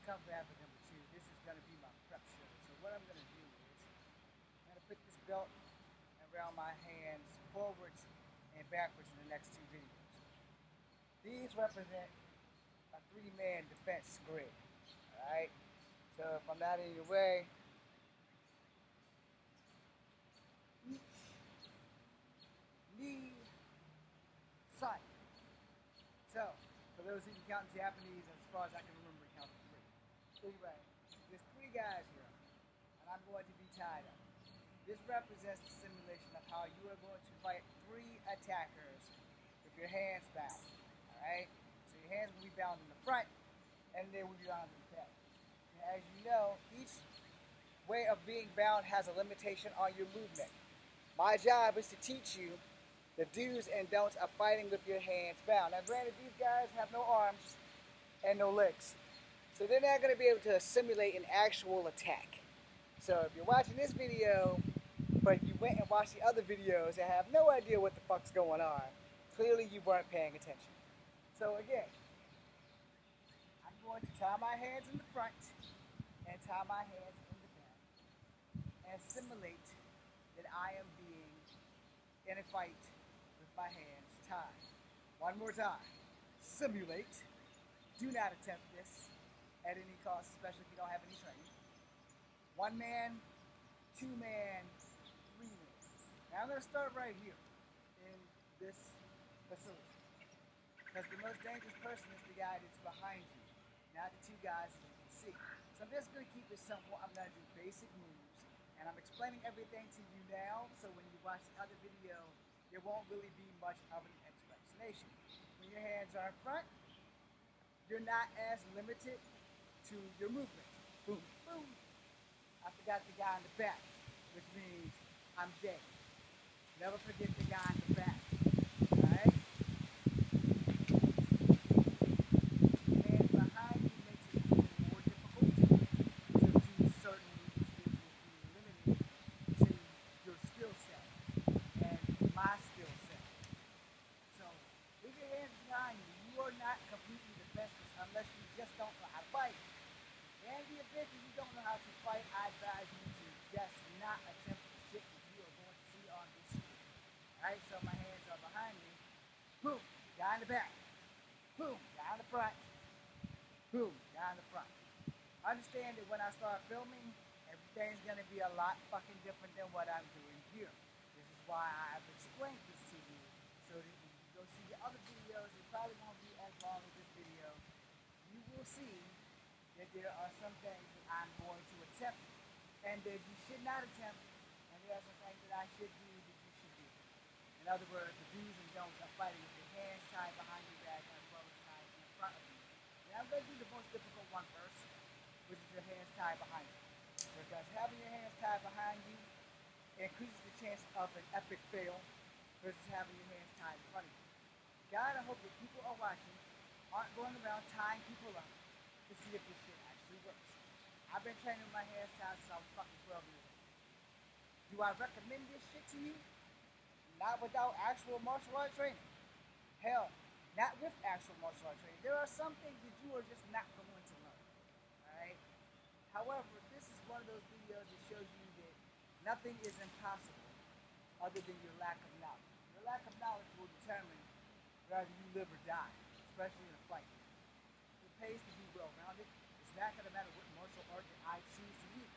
Comfort Habit number two. This is going to be my prep show. So what I'm going to do is I'm going to put this belt around my hands forwards and backwards in the next two videos. These represent a three-man defense grid. Alright? So if I'm not in your way, each knee side. So, for those who can count in Japanese, as far as I can remember, count to three. Anyway, there's three guys here, and I'm going to be tied up. This represents the simulation of how you are going to fight three attackers with your hands bound. Alright? So your hands will be bound in the front, and they will be bound in the back. And as you know, each way of being bound has a limitation on your movement. My job is to teach you the do's and don'ts of fighting with your hands bound. Now granted, these guys have no arms and no legs, so they're not going to be able to simulate an actual attack. So if you're watching this video, but you went and watched the other videos and have no idea what the fuck's going on, clearly you weren't paying attention. So again, I'm going to tie my hands in the front and tie my hands in the back and simulate that I am being in a fight with my hands tied. One more time. Simulate. Do not attempt this at any cost, especially if you don't have any training. One man, two man, three man. Now I'm going to start right here in this facility. Because the most dangerous person is the guy that's behind you, not the two guys that you can see. So I'm just going to keep it simple. I'm going to do basic moves. And I'm explaining everything to you now, so when you watch the other video, there won't really be much of an explanation. When your hands are in front, you're not as limited to your movement. Boom, boom. I forgot the guy in the back, which means I'm dead. Never forget the guy in the back. Alright? Hands behind you makes it even more difficult to do certain moves that will be limited to your skill set and my skill set. So, with your hands behind you, you are not completely defenseless unless you just don't know how to fight. And the event that you don't know how to fight, I advise you to just not attempt the shit that you are going to see on this screen. Alright, so my hands are behind me. Boom, guy in the back. Boom, guy in the front. Boom, guy in the front. Understand that when I start filming, everything's going to be a lot fucking different than what I'm doing here. This is why I've explained this to you, so that when you go see the other videos, it probably won't be as long as this video. You will see that there are some things that I'm going to attempt and that you should not attempt, and there are some things that I should do that you should do. In other words, the do's and don'ts of fighting with your hands tied behind your back as well as tied in front of you. Now I'm going to do the most difficult one first, which is your hands tied behind you. Because having your hands tied behind you increases the chance of an epic fail versus having your hands tied in front of you. God, I hope that people are watching aren't going around tying people up to see if this shit actually works. I've been training with my hands tied since I was fucking 12 years old. Do I recommend this shit to you? Not without actual martial art training. Hell, not with actual martial art training. There are some things that you are just not going to learn. Alright? However, this is one of those videos that shows you that nothing is impossible other than your lack of knowledge. Your lack of knowledge will determine whether you live or die, especially in a fight. It pays to be well-rounded. It's not going to matter what martial art that I choose to use.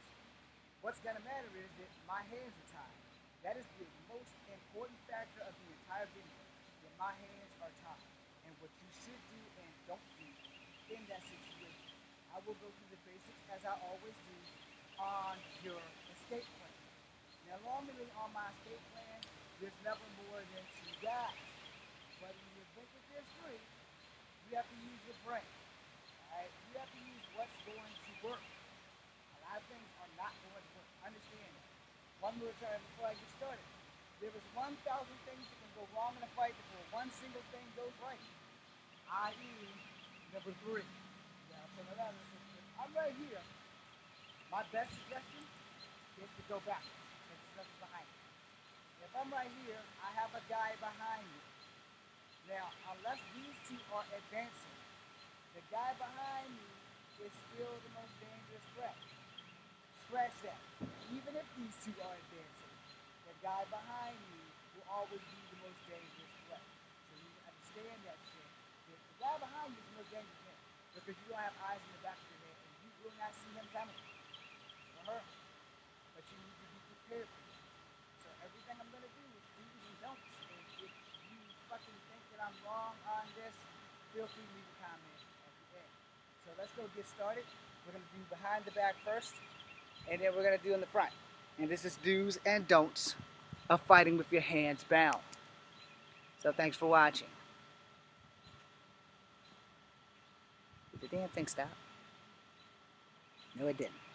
What's going to matter is that my hands are tied. That is the most important factor of the entire video, that my hands are tied. And what you should do and don't do in that situation. I will go through the basics, as I always do, on your escape plan. Now, normally on my escape plan, there's never more than two guys. But in the event that there's three, you have to use your brain. Alright? You have to use what's going to work. A lot of things are not going to work. Understand that. One more time before I get started. There is 1,000 things that can go wrong in a fight before one single thing goes right. I.e., number three. Yeah, so now if I'm right here, my best suggestion is to go backwards. There's nothing behind me. If I'm right here, I have a guy behind me. Now, unless these two are advancing, the guy behind me is still the scratch that. Even if these two aren't dancing, the guy behind you will always be the most dangerous threat. So you understand that shit. The guy behind you is the most dangerous man because you don't have eyes in the back of your head and you will not see him coming or her. But you need to be prepared for that. So everything I'm gonna do is do's and don'ts. And if you fucking think that I'm wrong on this, feel free to leave a comment at the end. So let's go get started. We're gonna do behind the back first, and then we're gonna do in the front. And this is do's and don'ts of fighting with your hands bound. So thanks for watching. Did the damn thing stop? No, it didn't.